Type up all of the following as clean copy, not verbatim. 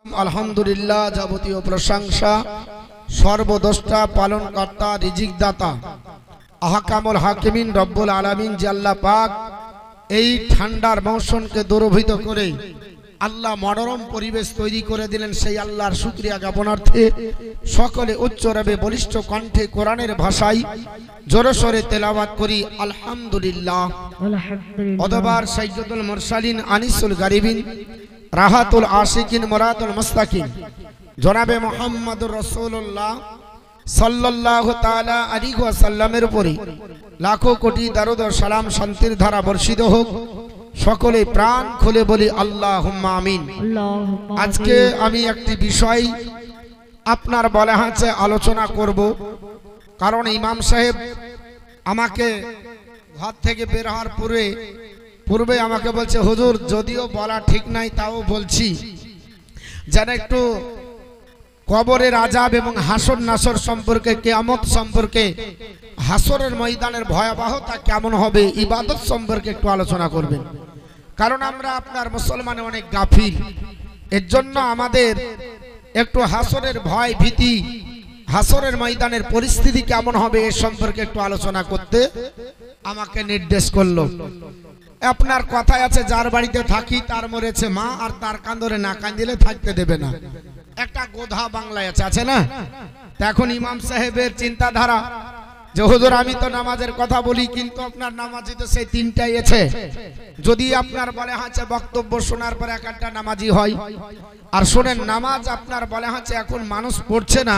আলহামদুলিল্লাহ, যাবতীয় প্রশংসা সর্বদ্রষ্টা পালনকর্তা রিজিক দাতা আহকামুল হাকিমিন রব্বুল আলামিন যে আল্লাহ পাক এই ঠান্ডার মৌসুমকে দুরভিত করে আল্লাহ মনোরম পরিবেশ তৈরি করে দিলেন, সেই আল্লাহর শুকরিয়া জ্ঞাপনার্থে সকলে উচ্চরবে বলিষ্ঠ কণ্ঠে কোরআনের ভাষায় জোরে সোরে তেলাওয়াত করি আলহামদুলিল্লাহ। অতঃপর সাইয়্যিদুল মুরসালিন আনিসুল গারিবিন রাহাতুল আশিকিন মুরাদুল মুস্তাকিন জনাবে মুহাম্মদুর রাসূলুল্লাহ সাল্লাল্লাহু তাআলা আলাইহি ওয়াসাল্লামের উপরে লাখো কোটি দরুদ ও সালাম শান্তির ধারা বর্ষিত হোক। সকলে প্রাণ খুলে বলি আল্লাহুম্মা আমিন। আজকে আমি একটি বিষয় আপনার বলা হচ্ছে আলোচনা করব, কারণ ইমাম সাহেব আমাকে ঘর থেকে বের হওয়ার পূর্বে আমাকে বলছে, হুজুর যদিও বলা ঠিক নাই তাও বলছি, যেন একটু কবরের আযাব এবং হাসর নাসর সম্পর্কে, কিয়ামত সম্পর্কে, হাসরের ময়দানের ভয়াবহতা কেমন হবে, ইবাদত সম্পর্কে একটু আলোচনা করবেন। কারণ আমরা আপনার মুসলমানে অনেক গাফিল, এর জন্য আমাদের একটু হাসরের ভয় ভীতি, হাসরের ময়দানের পরিস্থিতি কেমন হবে এ সম্পর্কে একটু আলোচনা করতে আমাকে নির্দেশ করলো। আপনার কথায় আছে, যার বাড়িতে থাকি তার মরেছে মা, আর তার কান্দরে না কান্দিলে থাকতে দেবে না, একটা গোধা বাংলায় আছে না? এখন ইমাম সাহেবের চিন্তাধারা যে হুজুর আমি তো নামাজের কথা বলি, কিন্তু আপনার নামাজি তো সেই তিনটাই আছে। যদি আপনার বলে হচ্ছে বক্তব্য শোনার পরে এক একটা নামাজি হয়, আর শোনেন নামাজ আপনার বলে হচ্ছে এখন মানুষ পড়ছে না,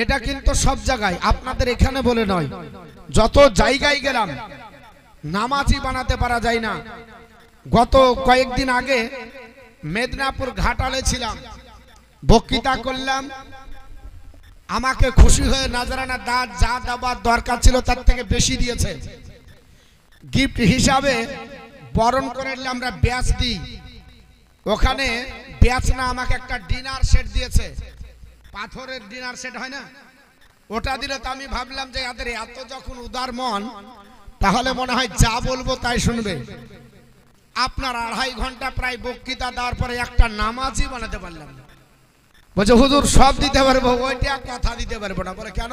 এটা কিন্তু সব জায়গায়, আপনাদের এখানে বলে নয়, যত জায়গায় গেলাম নামাজি বানাতে পারা যায় না। গত কয়েকদিন আগে মেদিনীপুর ঘাটালে ছিলাম, বক্তৃতা করলাম, আমাকে খুশি হয়ে নাজরানা দাঁত যা দেওয়ার দরকার ছিল তার থেকে বেশি দিয়েছে। গিফট হিসাবে বরণ করে আমরা ব্যাচ দিই, ওখানে ব্যাচ না আমাকে একটা ডিনার সেট দিয়েছে, পাথরের ডিনার সেট হয় না, ওটা দিলে তো আমি ভাবলাম যে এদের এত যখন উদার মন, তাহলে মনে হয় যা বলবো তাই শুনবে। আপনার 2.5 ঘন্টা প্রায় বক্তৃতা দেওয়ার পরে একটা নামাজই বানাতে পারলাম না। বলছে হুজুর সব দিতে পারবো, ওইটা কথা দিতে পারবো না। বলে কেন?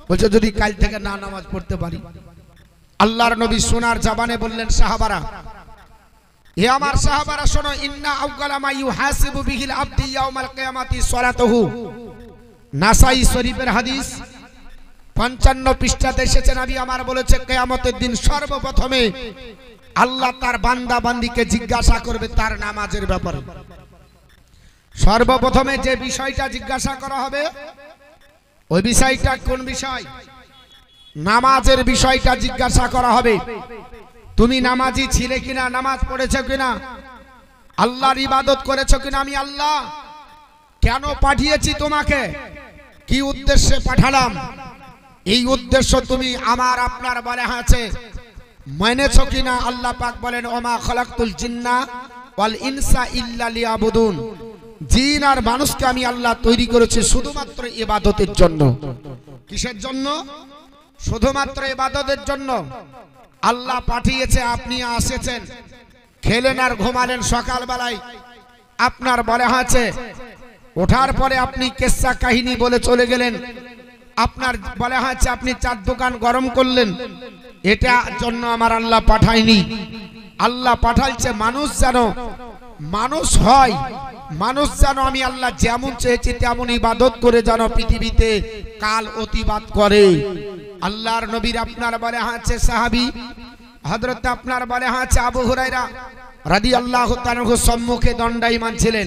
বলছে যদি কাল থেকে না নামাজ পড়তে পারি। আল্লাহর নবী সোনার জবানে বললেন, সাহাবারা, হে আমার সাহাবারা শোনো, ইন্না আউয়ালা মা ইউহাসিবু বিহিল আবদি ইয়াউমাল কিয়ামাতি সালাতুহু। নাসাই শরীফের হাদিস 55 পৃষ্ঠাতে এসেছে, নবী আমার বলেছে কিয়ামতের দিন সর্বপ্রথমে আল্লাহ তার বান্দা বান্দীকে জিজ্ঞাসা করবে তার নামাজের ব্যাপারে। সর্বপ্রথমে যে বিষয়টা জিজ্ঞাসা করা হবে, ওই বিষয়টা কোন বিষয়? নামাজের বিষয়টা জিজ্ঞাসা করা হবে। তুমি নামাজি ছিলে কিনা, নামাজ পড়েছো কিনা, আল্লাহর ইবাদত করেছো কিনা, আমি আল্লাহ কেন পাঠিয়েছি তোমাকে, কি উদ্দেশ্যে পাঠালাম, এই উদ্দেশ্য তুমি আমার আপনার বলে আছে মেনেছো কিনা। আল্লাহ পাক বলেন, ওমা খালাকতুল জিন্না ওয়াল ইনসা ইল্লা লিয়াবুদুন, জিন আর মানুষকে আমি আল্লাহ তৈরি করেছি শুধুমাত্র ইবাদতের জন্য। কিসের জন্য? শুধুমাত্র ইবাদতের জন্য আল্লাহ পাঠিয়েছে। আপনি এসেছেন, খেলেন আর ঘুমালেন, সকালবেলায় আপনার বলে আছে ওঠার পরে আপনি কিসসা কাহিনী বলে চলে গেলেন, আপনার বলে আছে আপনি চার দোকান গরম করলেন, এটা জন্য আমার আল্লাহ পাঠায়নি। আল্লাহ পাঠাইছে মানুষ যেন মানুষ হয়, মানুষ যেন আমি আল্লাহ যেমন চেয়েছি তেমন ইবাদত করে যেন পৃথিবীতে কাল অতিবাদ করে। আল্লাহর নবীর আপনার বলে আছে সাহাবী হযরত আপনার বলে আছে আবু হুরায়রা রাদিয়াল্লাহু তাআলা সম্মুখে দণ্ডায়মান ছিলেন।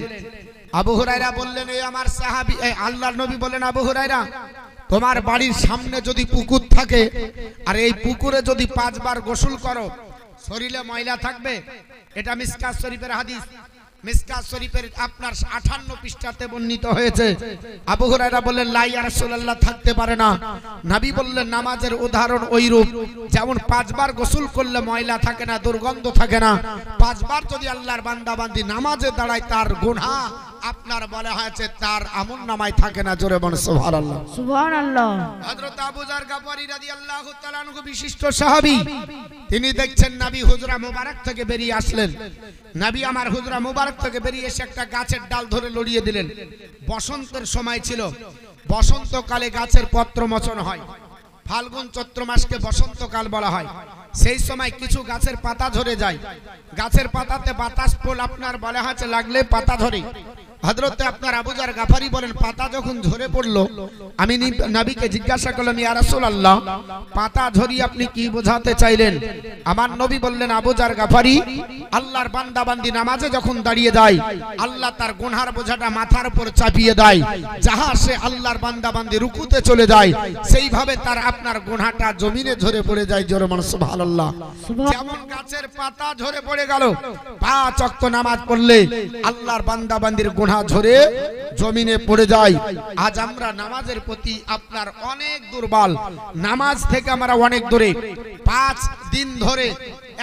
আবু হুরায়রা বললেন, এই আমার সাহাবী, আল্লাহর নবী বলেন, আবু হুরায়রা তোমার বাড়ির সামনে যদি পুকুর থাকে আর এই পুকুরে যদি 5 বার গোসল করো, শরীরে ময়লা থাকবে? এটা মিশকাত শরীফের হাদিস, মিশকাত শরীফের আপনার 58 পৃষ্ঠাতে বর্ণিত হয়েছে। আবু হুরায়রা বললেন, লা ইয়া রাসূলুল্লাহ, থাকতে পারে না। নবী বললেন, নামাজের উদাহরণ ওইরূপ, যেমন 5 বার গোসল করলে ময়লা থাকে না, দুর্গন্ধ থাকে না, 5 বার যদি আল্লাহর বান্দা বান্দি নামাজে দাঁড়ায় তার গুনাহ আপনার বলা হয়েছে তার আমলনামায় থাকে না। জোরে বলেন সুবহানাল্লাহ। সুবহানাল্লাহ। হযরত আবু যার গফারী রাদিয়াল্লাহু তাআলা আনহু বিশিষ্ট সাহাবী, তিনি দেখছেন নবী হুজরা মুবারক থেকে বেরিয়ে আসলেন। নবী আমার হুজরা মুবারক থেকে বেরিয়ে এসে একটা গাছের ডাল ধরে লড়িয়ে দিলেন। বসন্তের সময় ছিল, বসন্তকালে গাছের পত্র মোচন হয়। ফাল্গুন চৈত্র মাসকে বসন্তকাল বলা হয়। সেই সময় কিছু গাছের পাতা ঝরে যায়। গাছের পাতাতে বাতাস পোল আপনার বলা হয়েছে লাগলে পাতা ধরে। হযরতে আপনার আবু যার গফারী বলেন, পাতা যখন ঝরে পড়লো, আমি নবীকে জিজ্ঞাসা করলাম, ইয়া রাসূলুল্লাহ, পাতা ঝরিয়ে আপনি কি বোঝাতে চাইলেন? আমার নবী বললেন, আবু যার গফারী, আল্লাহর বান্দা বান্দি নামাজে যখন দাঁড়িয়ে যায়, আল্লাহ তার গুনহার বোঝাটা মাথার উপর চাপিয়ে দেয়। যাহা সে আল্লাহর বান্দা বান্দি রুকুতে চলে যায়, সেইভাবে তার আপনার গুনহাটা জমিনে ঝরে পড়ে যায়। জোরে বলেন সুবহানাল্লাহ। যেমন গাছের পাতা ঝরে পড়ে গেল, 5 ওয়াক্ত নামাজ পড়লে আল্লাহর বান্দা বান্দির গুনহা ঝরে জমিনে পড়ে যায়। আজ আমরা নামাজের প্রতি আপনার অনেক দুর্বল, নামাজ থেকে আমরা অনেক দূরে। 5 দিন ধরে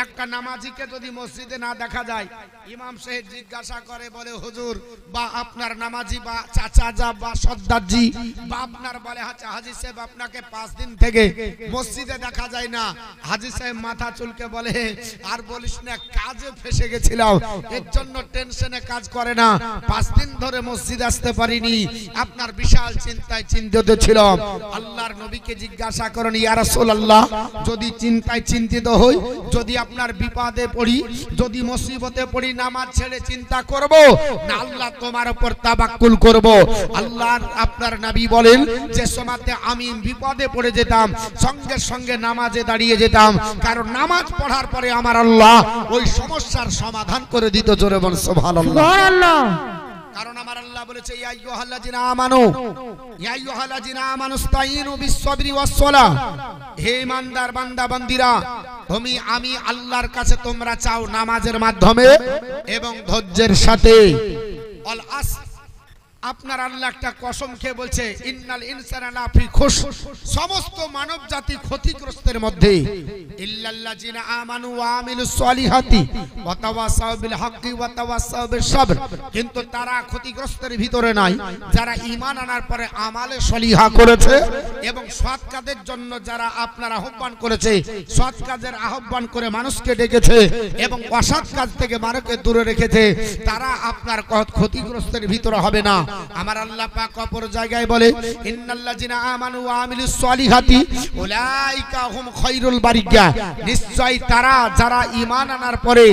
একটা নামাজিকে যদি মসজিদে না দেখা যায়, ইমাম সাহেব জিজ্ঞাসা করে, বলে হুজুর বা আপনার নামাজি বা চাচা বা সর্দারজি বা আপনার বলে হাজী সাহেব, আপনাকে 5 দিন থেকে মসজিদে দেখা যায় না। হাজী সাহেব মাথা চুলকে বলে, আর বলিস না, কাজে ফেসে গেছিলাম, এর জন্য টেনশনে কাজ করে না, 5 দিন ধরে মসজিদে আসতে পারিনি, আপনার বিশাল চিন্তায় চিন্তিত ছিলাম। আল্লাহর নবীকে জিজ্ঞাসা করেন, ইয়া রাসূলুল্লাহ, যদি চিন্তায় চিন্তিত হই, যদি আপনার বিপদে পড়ি, যদি মুসিবতে পড়ি, নামাজ ছেড়ে চিন্তা করব না আল্লাহ তোমার উপর তাওয়াক্কুল করব? আল্লাহর আপনার নবী বলেন, যে সময়তে আমি বিপদে পড়ে যেতাম, সঙ্গে সঙ্গে নামাজে দাঁড়িয়ে যেতাম, কারণ নামাজ পড়ার পরে আমার আল্লাহ ওই সমস্যার সমাধান করে দিত। জোরে বলেন সুবহানাল্লাহ। সুবহানাল্লাহ। কারণ আমার আল্লাহ বলেছে, ইয়া আইয়ুহাল্লাযিনা আমানু, ইয়া আইয়ুহাল্লাযিনা আমানু ইসতাঈনু বিস-সাবরি ওয়াস-সালাহ। হে ইমানদার বান্দা বান্দিরা, আমি আল্লাহর কাছে তোমরা চাও নামাজের মাধ্যমে এবং ধৈর্যের সাথে। আল আস, আপনার আল্লাহ একটা কসম খেয়ে বলছে, ইন্নাল ইনসানা লাফি খুশ, সমস্ত মানব জাতি ক্ষতিগ্রস্তের মধ্যে। ইল্লাল্লাযিনা আমানু ওয়া আমিলুস সলিহাতি ওয়া তাওয়াসাউ বিল হাক্কি ওয়া তাওয়াসাউ বিস সাবর। কিন্তু তারা ক্ষতিগ্রস্তের ভিতরে নাই যারা ঈমান আনার পরে আমালে সলিহা করেছে এবং সৎ কাজের জন্য যারা আপনার আহ্বান করেছে, সৎ কাজের আহ্বান করে মানুষকে ডেকেছে এবং অসৎ কাজ থেকে মানুষকে দূরে রেখেছে, তারা আপনার ক্ষতিগ্রস্তের ভিতরে হবে না। আমার আল্লাহ পাক অপর জায়গায় বলে, ইন্নাল্লাযিনা আমানু ওয়া আমিলুস সলিহাতি উলাইকা হুম খায়রুল বারিয়া। নিশ্চয় তারা যারা ঈমান আনার পরে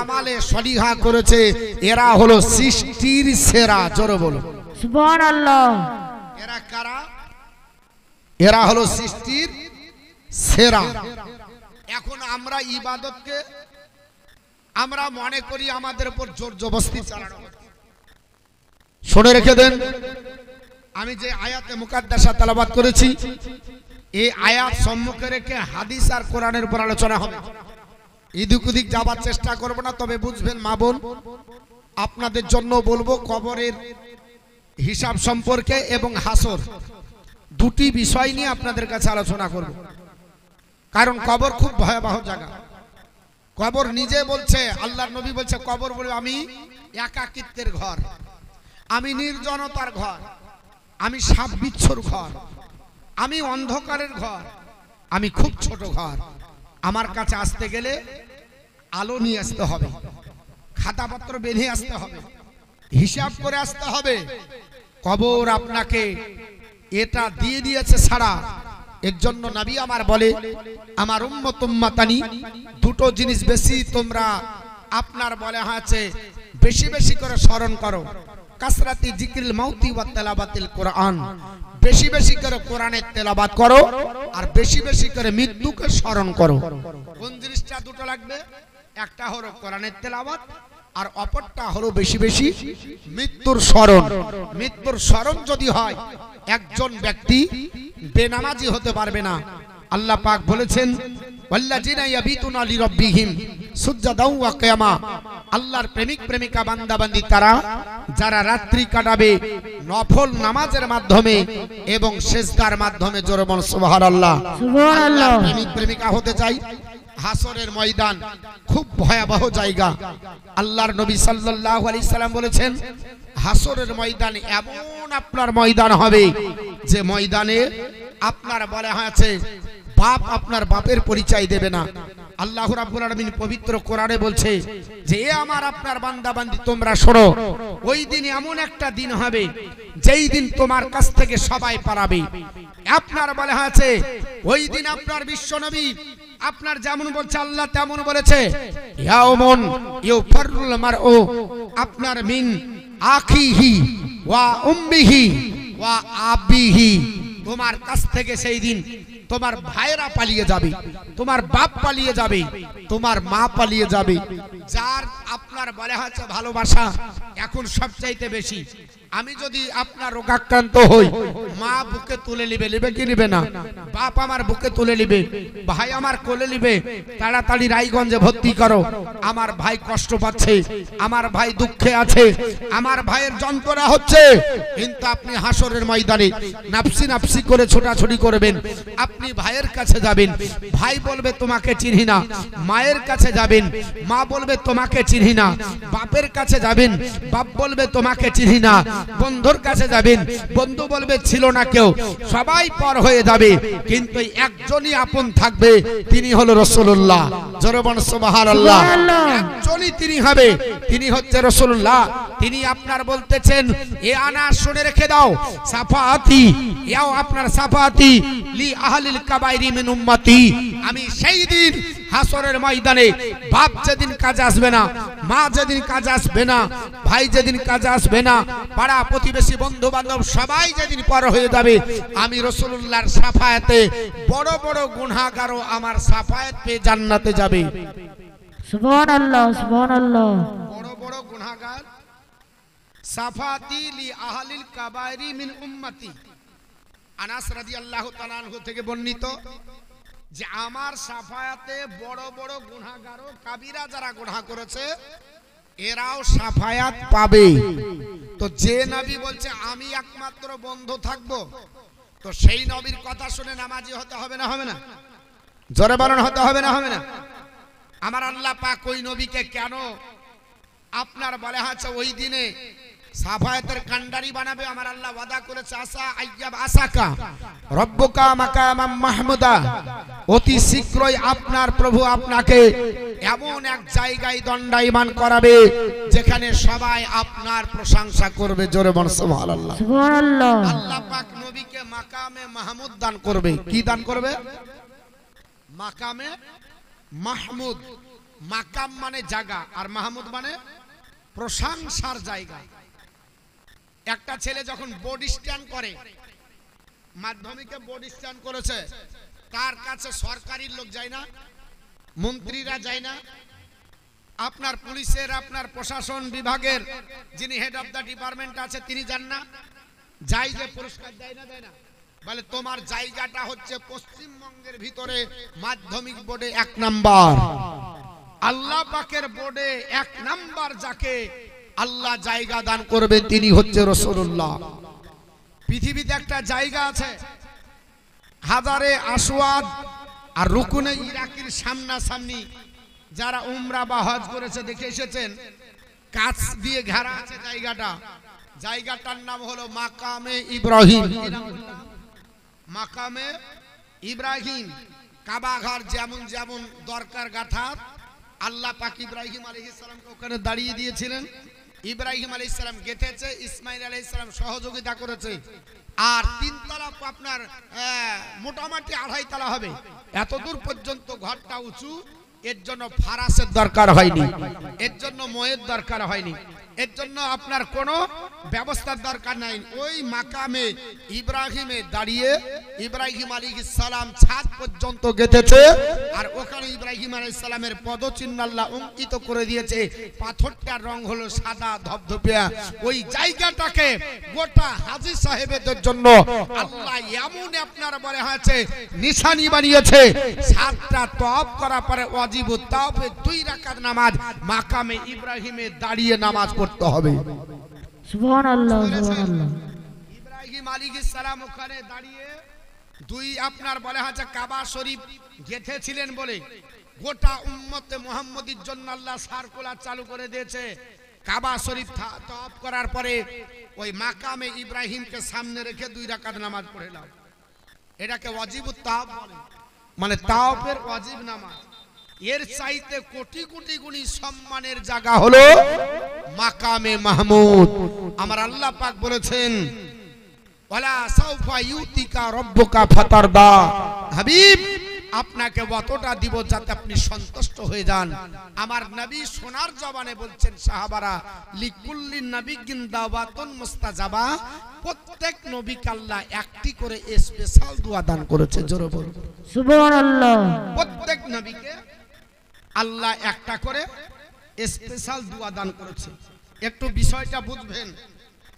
আমালে সলিহা করেছে, এরা হলো সৃষ্টির সেরা। জোরে বলো সুবহানাল্লাহ। এরা কারা? এরা হলো সৃষ্টির সেরা। এখন আমরা ইবাদতকে আমরা মনে করি আমাদের উপর জোর জবরদস্তি চালানো। শুনে রেখে দেন, আমি যে আয়াতে মুকাদ্দাসা তেলাওয়াত করেছি, এই আয়াত সম্মুখে রেখে হাদিস আর কোরআনের উপর আলোচনা হবে। এদিক ওদিক যাবার চেষ্টা করব না, তবে বুঝবেন মা বোন, আপনাদের জন্য বলবো কবরের হিসাব সম্পর্কে এবং হাসর, দুটি বিষয় নিয়ে আপনাদের কাছে আলোচনা করব। কারণ কবর খুব ভয়াবহ জায়গা। কবর নিজে বলছে, আল্লাহর নবী বলছে, কবর বলে আমি একাকিত্বের ঘর, আমি নির্জনতার ঘর, আমি সাপ বিচ্ছুর ঘর, আমি অন্ধকারের ঘর, আমি খুব ছোট ঘর। আমার কাছে আসতে গেলে আলো নিয়ে আসতে হবে, খাতাপত্র বেঁধে আসতে হবে, হিসাব করে আসতে হবে। কবর আপনাকে এটা দিয়ে দিয়েছে ছাড়া। এর জন্য নবী আমার বলে, আমার উম্মত উম্মাতানি, দুটো জিনিস বেশি তোমরা আপনার বলে আছে বেশি বেশি করে স্মরণ করো। কাসরাতি জিকিরুল মাউতি ওয়া তেলাওয়াতিল কোরআন, বেশি বেশি করে কোরআনের তেলাওয়াত করো আর বেশি বেশি করে মৃত্যুকে স্মরণ করো। কোন জিনিসটা দুটো লাগবে? একটা হলো কোরআনের তেলাওয়াত আর অপরটা হলো বেশি বেশি মৃত্যুর স্মরণ। মৃত্যুর স্মরণ যদি হয়, একজন ব্যক্তি বেনামাজি হতে পারবে না। আল্লাহ পাক বলেছেন, ওয়াল্লাযিনা ইয়াবিতুনা লিরাব্বিহিম সুজদাও ওয়া কিয়ামা। আল্লাহর প্রেমিক প্রেমিকা বান্দা বান্দি তারা যারা রাত্রি কাটাবে নফল নামাজের মাধ্যমে এবং সিজদার মাধ্যমে। জোরে বল সুবহানাল্লাহ। সুবহানাল্লাহ। প্রেমিক প্রেমিকা হতে চাই, হাসরের ময়দান খুব ভয়াবহ জায়গা। আল্লাহর নবী সাল্লাল্লাহু আলাইহি সাল্লাম বলেছেন, হাসরের ময়দান এমন আপনার ময়দান হবে যে ময়দানে আপনার বলা হয়েছে বাপ আপনার বাপের পরিচয় দেবে না। আল্লাহ রাব্বুল আলামিন পবিত্র কোরআনে বলছে যে এ আমার আপনার বান্দা বান্দি তোমরা শোনো, ওই দিন এমন একটা দিন হবে যেই দিন তোমার কাছ থেকে সবাই পালাবে। আপনার বলা হয়েছে ওই দিন আপনার বিশ্বনবী আপনার যেমন বলছে আল্লাহ তেমন বলেছে, ইয়াউমুন ইউফাররুল মারউ আপনার মিন আখিহি ওয়া উম্মিহি ওয়া আবিহি, তোমার কাছ থেকে সেই দিন তোমার ভাইরা পালিয়ে যাবে, তোমার বাপ পালিয়ে যাবে, তোমার মা পালিয়ে যাবে। যার আপনার বলা হচ্ছে ভালোবাসা এখন সবচাইতে বেশি। আমি যদি আপনার রোগাক্রান্ত হই, মা বুকে তুলে নিবে, নিবে কি নিবে না? বাপ আমার বুকে তুলে নিবে, ভাই আমার কোলে নিবে, তাড়াতাড়ি রায়গঞ্জে ভর্তি করো, আমার ভাই কষ্ট পাচ্ছে, আমার ভাই দুঃখে আছে, আমার ভাইয়ের যন্ত্রণা হচ্ছে। কিন্তু আপনি হাসরের ময়দানে নাফসি নাফসি করে ছোটাছুটি করবেন। আপনি ভাইয়ের কাছে যাবেন, ভাই বলবে তোমাকে চিনি না। মায়ের কাছে যাবেন, মা বলবে তোমাকে চিনি না। বাপের কাছে যাবেন, বাপ বলবে তোমাকে চিনি না। বন্ধুর কাছে যাবেন, বন্ধু বলবে ছিল না কেউ। সবাই পর হয়ে যাবে, কিন্তু একজনই আপন থাকবে, তিনি হলো রাসূলুল্লাহ। জোরে বল সুবহানাল্লাহ। একজনই তিনি হবে, তিনি হচ্ছে রাসূলুল্লাহ। তিনি আপনার বলতেছেন এ আনা শুনে রেখে দাও, সাফাতি ইয়াও আপনার সাফাতি লি আহলিল কাবাইরি মিন উম্মতি। আমি সেই দিন হাসরের ময়দানে বাপ যেদিন কাজে আসবে না, মা যেদিন কাজে আসবে না, ভাই যেদিন কাজে আসবে না, পাড়া প্রতিবেশী বন্ধু বান্ধব সবাই যেদিন পর হয়ে যাবে, আমি রাসূলুল্লাহর শাফায়াতে বড় বড় গুনাহগারও আমার শাফায়াত পেয়ে জান্নাতে যাবে। সুবহানাল্লাহ, সুবহানাল্লাহ। বড় বড় গুনাহগার শাফাতি লি আহলিল কাবাইরি মিন উম্মতি। আনাস রাদিয়াল্লাহু তাআলা আনহু থেকে বর্ণিত যে আমার শাফায়াতে বড় বড় গুনাহগারও কাবিরা যারা গুনাহ করেছে এরাও শাফায়াত পাবে। তো যে নবী বলছে আমি একমাত্র বন্ধু থাকব, তো সেই নবীর কথা শুনে নামাজি হতে হবে না হবে না? জোরে বলেন হতে হবে না হবে না? আমার আল্লাহ পাক ওই নবীকে কেন আপনার বলা হচ্ছে ওই দিনে শাফায়াতের কান্ডারি বানাবে? আমার আল্লাহ ওয়াদা করেছে আসা আইয়াব আসাকা রব্বুকা মাকামাম মাহমুদা, অতি শীঘ্রই আপনার প্রভু আপনাকে এমন এক জায়গায় দণ্ডায়মান করাবে যেখানে সবাই আপনার প্রশংসা করবে। জোরে বল সুবহানাল্লাহ, সুবহানাল্লাহ। আল্লাহ পাক নবীকে মাকামে মাহমুদ দান করবে। কি দান করবে? মাকামে মাহমুদ। মাকাম মানে জায়গা, আর মাহমুদ মানে প্রশংসার জায়গা। একটা ছেলে যখন বোর্ড স্ট্যান্ড করে, মাধ্যমিকে বোর্ড স্ট্যান্ড করেছে, তার কাছে সরকারি লোক যায় না, মন্ত্রীরা যায় না, আপনার পুলিশের আপনার প্রশাসন বিভাগের যিনি হেড অফ দা ডিপার্টমেন্ট আছে তিনি যান না, যাই যে পুরস্কার দেয় না দেয় না? বলে তোমার জায়গাটা হচ্ছে পশ্চিমবঙ্গের ভিতরে মাধ্যমিক বোর্ডে 1 নাম্বার। আল্লাহ পাকের বোর্ডে 1 নাম্বার যাকে আল্লাহ জায়গা দান করবে তিনি হচ্ছে রাসূলুল্লাহ। পৃথিবীতে একটা জায়গা আছে হাজারে আসওয়াদ আর রুকুনে ইরাকির সামনাসামনি, যারা উমরা বা হজ করেছে দেখে এসেছেন, কাঁচ দিয়ে ঘেরা আছে জায়গাটা। জায়গাটার নাম হলো মাকামে ইব্রাহিম। মাকামে ইব্রাহিম। কাবা ঘর যেমন যেমন দরকার গাথা আল্লাহ পাক ইব্রাহিম আলাইহিস সালামকে ওখানে দাঁড়িয়ে দিয়েছিলেন। ইব্রাহিম আলাইহিস সালাম গেঁথেছে, ইসমাইল আলাইহিস সালাম সহযোগিতা করেছে। আর 3 তলা আপনার মোটামুটি 2.5 তলা হবে, এতদূর পর্যন্ত ঘরটা উঁচু। এর জন্য ফারাসের দরকার হয়নি, এর জন্য ময়ের দরকার হয়নি, এর জন্য আপনার কোনো ব্যবস্থার দরকার নাই। ওই মাকামে ইব্রাহিমে দাঁড়িয়ে ইব্রাহিম আলাইহিস সালাম ছাদ পর্যন্ত গেঁথেছে, আর ওখানে ইব্রাহিম আলাইহিস সালামের পদচিহ্ন আল্লাহ অঙ্কিত করে দিয়েছে। পাথরটার রং হলো সাদা ধবধবিয়া। ওই জায়গাটাকে গোটা হাজী সাহেবদের জন্য আল্লাহ এমন আপনার বলে হয়েছে নিশানি বানিয়েছে। 7টা তওয়াফ করার পরে ওয়াজিবুত তাওয়াফে 2 রাকাত নামাজ মাকামে ইব্রাহিমে দাঁড়িয়ে নামাজ পড়তে হবে। সুবহানাল্লাহ, সুবহানাল্লাহ। ইব্রাহিম আলাইহিস সালাম ওখানে দাঁড়িয়ে 2 আপনার বলে হচ্ছে কাবা শরীফ গেঁথেছিলেন বলে গোটা উম্মতে মুহাম্মদীর জন্য আল্লাহ সার্কুলার চালু করে দিয়েছে। কাবা শরীফ তওয়াফ করার পরে ওই মাকামে ইব্রাহিমকে সামনে রেখে 2 রাকাত নামাজ পড়ে নাও। এটাকে ওয়াজিবুত তাওয়াফ বলে, মানে তাওয়াফের ওয়াজিব নামাজ। এর চাইতে কোটি কোটি গুণী সম্মানের জায়গা হলো মাকামে মাহমুদ। আমার আল্লাহ পাক বলেছেন, ওয়ালা সাউফা ইউতিকা রব্বুকা ফাতারদা, হাবিব আপনাকে অতটা দিব যাতে আপনি সন্তুষ্ট হয়ে যান। আমার নবী সোনার জবানে বলছেন, সাহাবারা, লিকুল্লিন নাবিয়্যিন দাওয়াতুন মুস্তাজাবা, প্রত্যেক নবীকে আল্লাহ একটি করে স্পেশাল দোয়া দান করেছে। জোরে বলুন সুবহানাল্লাহ। প্রত্যেক নবীকে আল্লাহ একটা করে স্পেশাল দোয়া দান করেছে। একটু বিষয়টা বুঝবেন।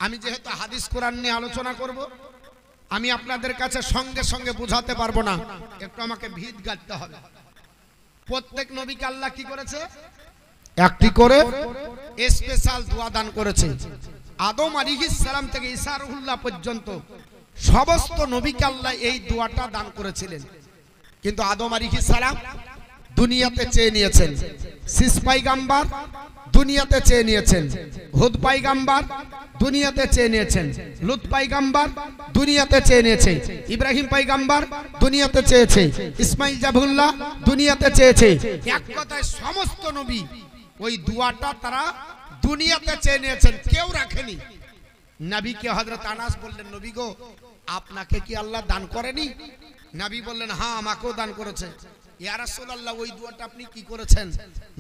আমি যেহেতু হাদিস কোরআন নিয়ে আলোচনা করব, আমি আপনাদের কাছে সঙ্গে সঙ্গে বোঝাতে পারবো না, একটু আমাকে ভিত গাড়তে হবে। প্রত্যেক নবীকে আল্লাহ কি করেছে? একটি করে স্পেশাল দোয়া দান করেছে। আদম আলাইহিস সালাম থেকে ঈসা রুহুল্লাহ পর্যন্ত সমস্ত নবীকে আল্লাহ এই দোয়াটা দান করেছিলেন। কিন্তু আদম আলাইহিস সালাম দুনিয়াতে চেয়ে নিয়েছেন, শীষ পয়গম্বর দুনিয়াতে চেয়ে নিয়েছেন, হুদ পয়গম্বর দুনিয়াতে চেয়ে নিয়েছেন, লুত পয়গম্বর দুনিয়াতে চেয়ে নিয়েছে, ইব্রাহিম পয়গম্বর দুনিয়াতে চেয়েছে, ইসমাইল জাবুল্লাহ দুনিয়াতে চেয়েছে। এক কথায় সমস্ত নবী ওই দোয়াটা তারা দুনিয়াতে চেয়ে নিয়েছেন, কেউ রাখেনি। নবীকে হযরত আনাস বললেন, নবী গো, আপনাকে কি আল্লাহ দান করেনি? নবী বললেন, হ্যাঁ, আমাকেও দান করেছে। ইয়া রাসূলুল্লাহ, ওই দোয়াটা আপনি কি করেছেন?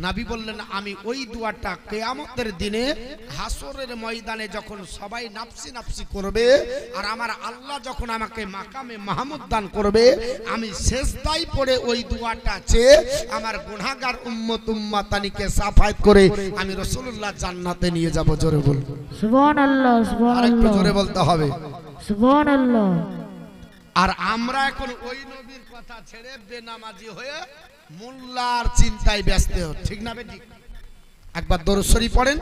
নবী বললেন, আমি ওই দোয়াটা কিয়ামতের দিনে হাসরের ময়দানে যখন সবাই নাফসি নাফসি করবে আর আমার আল্লাহ যখন আমাকে মাকামে মাহমুদ দান করবে, আমি সিজদায় পড়ে ওই দোয়াটা চেয়ে আমার গুনাহগার উম্মত উম্মাতানিকে সাফায়াত করে আমি রাসূলুল্লাহ জান্নাতে নিয়ে যাব। জোরে বলুন সুবহানাল্লাহ। আরেকটু সুবহানাল্লাহ। জোরে বলতে হবে সুবহানাল্লাহ। আর আমরা এখন ওই নবীর কথা ছেড়ে বেনামাজি হয়ে মোল্লার চিন্তায় ব্যস্ত, ঠিক না বেঠিক? একবার দরুদ শরীফ পড়েন,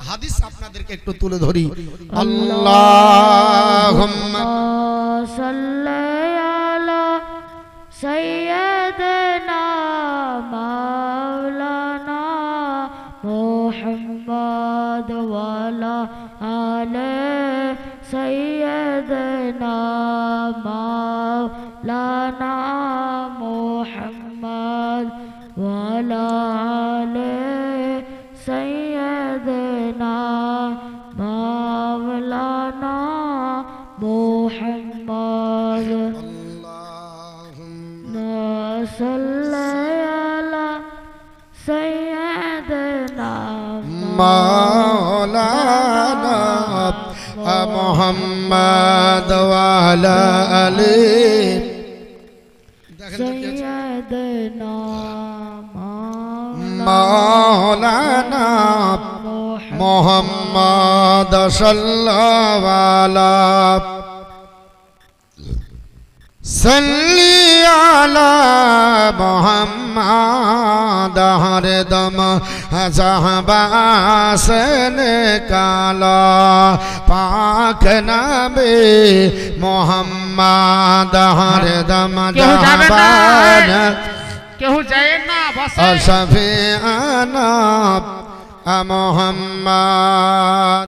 হাদিস আপনাদেরকে একটু তুলে ধরি। আল্লাহুম্মা সাল্লি আলা সাইয়্যিদিনা মাওলানা মুহাম্মদ ওয়া আলা আলি সাইয়্যিদিনা মাওলানা মুহাম্মদ ওয়া আলা আলি সাইয়্যিদিনা মাওলানা মুহাম্মদ সাল্লি আলা সাইয়্যিদিনা মাওলানা মুহাম্মদ ওয়া আলা আলি সাইয়্যিদিনা মাওলানা মুহাম্মদ সাল্লাল্লাহু আলাইহি सल्ली आला मोहम्मद हरदम ज़हबा से निकाला पाक नबी मोहम्मद हरदम ज़हबा शफीअना मोहम्मद।